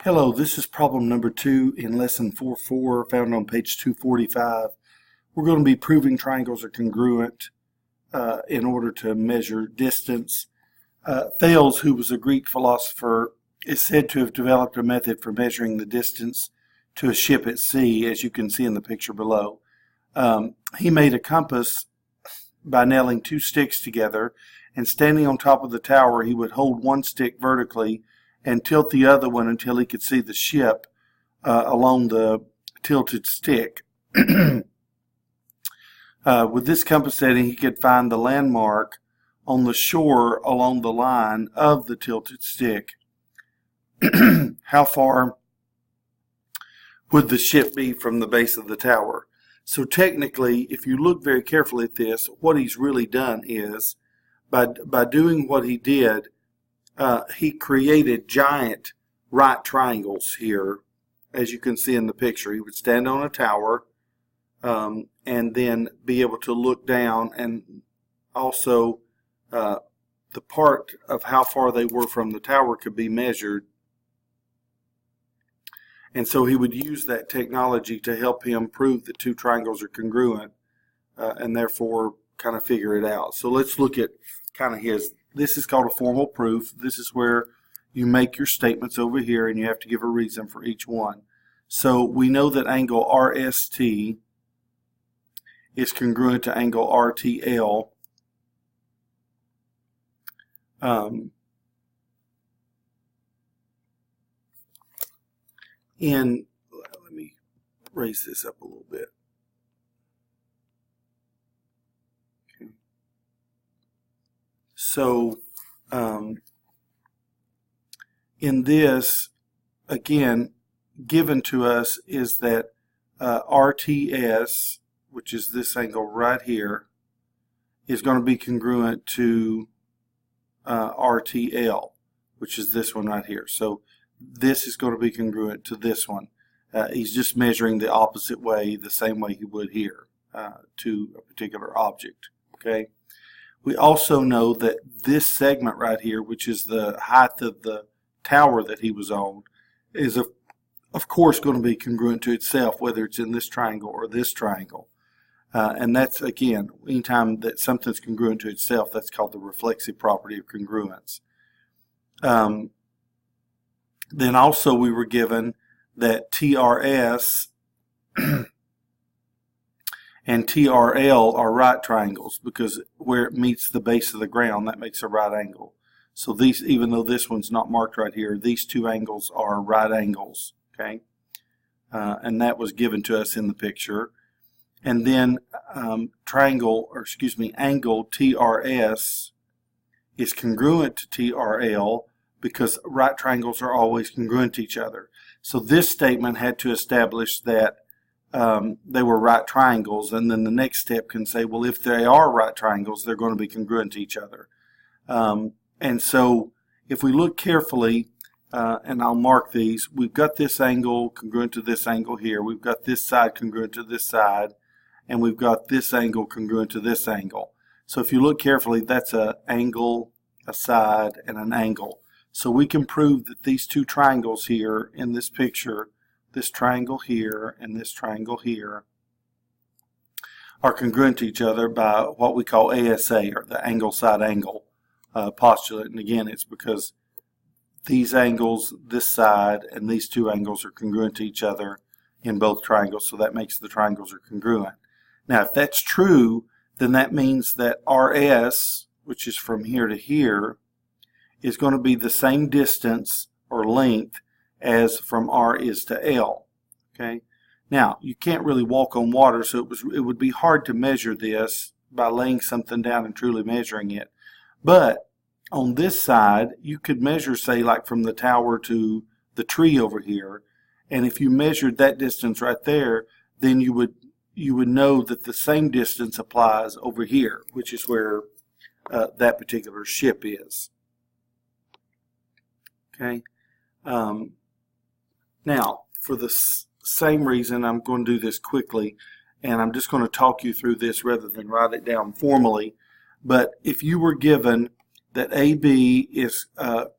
Hello, this is problem number 2 in lesson 4.4 found on page 245. We're going to be proving triangles are congruent in order to measure distance. Thales, who was a Greek philosopher, is said to have developed a method for measuring the distance to a ship at sea, as you can see in the picture below. He made a compass by nailing two sticks together, and standing on top of the tower, he would hold one stick vertically and tilt the other one until he could see the ship along the tilted stick. With this compass setting, he could find the landmark on the shore along the line of the tilted stick. How far would the ship be from the base of the tower? So technically, if you look very carefully at this, what he's really done is, by doing what he did, he created giant right triangles here, as you can see in the picture. He would stand on a tower and then be able to look down, and also the part of how far they were from the tower could be measured. And so he would use that technology to help him prove that two triangles are congruent and therefore kind of figure it out. So let's look at kind of his. This is called a formal proof. This is where you make your statements over here and you have to give a reason for each one. So we know that angle RST is congruent to angle RTL. Let me raise this up a little bit. Okay. So in this, again, given to us is that RTS, which is this angle right here, is going to be congruent to RTL, which is this one right here. So this is going to be congruent to this one. He's just measuring the opposite way, the same way he would here, to a particular object. Okay. We also know that this segment right here, which is the height of the tower that he was on, is of course going to be congruent to itself, whether it's in this triangle or this triangle. And that's, again, anytime that something's congruent to itself, that's called the reflexive property of congruence. Then also we were given that TRS and TRL are right triangles, because where it meets the base of the ground, that makes a right angle. So these, even though this one's not marked right here, these two angles are right angles. Okay, and that was given to us in the picture. And then angle TRS is congruent to TRL, because right triangles are always congruent to each other. So this statement had to establish that they were right triangles, and then the next step can say, well, if they are right triangles, they're going to be congruent to each other. And so if we look carefully, and I'll mark these, we've got this angle congruent to this angle here, we've got this side congruent to this side, and we've got this angle congruent to this angle. So if you look carefully, that's an angle, a side, and an angle. So we can prove that these two triangles here in this picture, this triangle here and this triangle here, are congruent to each other by what we call ASA, or the angle side angle postulate. And again, it's because these angles, this side, and these two angles are congruent to each other in both triangles, so that makes the triangles are congruent. Now, if that's true, then that means that RS, which is from here to here, is going to be the same distance or length as from R is to L. Okay. Now, you can't really walk on water, so it would be hard to measure this by laying something down and truly measuring it. But on this side, you could measure, say, like from the tower to the tree over here, and if you measured that distance right there, then you would know that the same distance applies over here, which is where that particular ship is. Okay. Now, for the same reason, I'm going to do this quickly, and I'm just going to talk you through this rather than write it down formally. But if you were given that AB is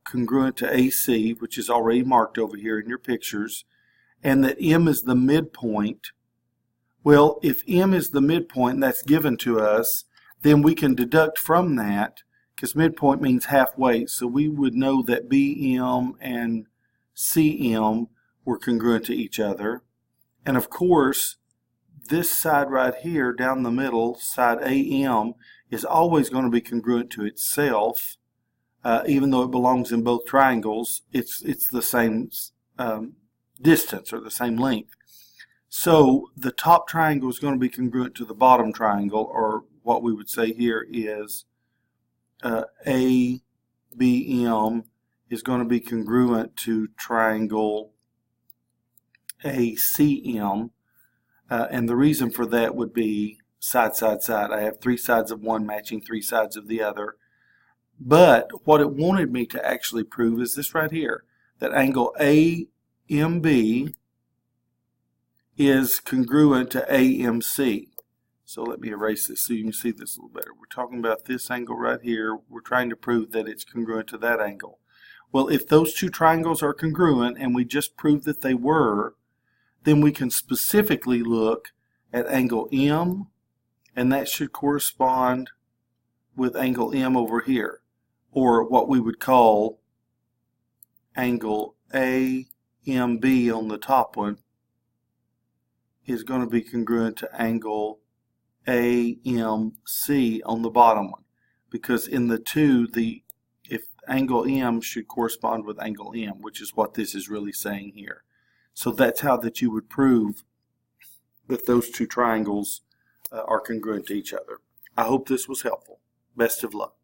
congruent to AC, which is already marked over here in your pictures, and that M is the midpoint. Well, if M is the midpoint and that's given to us, then we can deduct from that, because midpoint means halfway, so we would know that BM and CM were congruent to each other. And of course, this side right here down the middle, side AM, is always going to be congruent to itself. Even though it belongs in both triangles, it's the same distance or the same length. So the top triangle is going to be congruent to the bottom triangle, or what we would say here is ABM is going to be congruent to triangle ACM. And the reason for that would be side, side, side. I have three sides of one matching three sides of the other. But what it wanted me to actually prove is this right here, that angle AMB is congruent to AMC. So let me erase this so you can see this a little better. We're talking about this angle right here. We're trying to prove that it's congruent to that angle. Well, if those two triangles are congruent, and we just proved that they were, then we can specifically look at angle M, and that should correspond with angle M over here, or what we would call angle AMB on the top one is going to be congruent to angle AMC on the bottom one, because in the two, if angle M should correspond with angle M, which is what this is really saying here. So that's how that you would prove that those two triangles are congruent to each other. I hope this was helpful. Best of luck.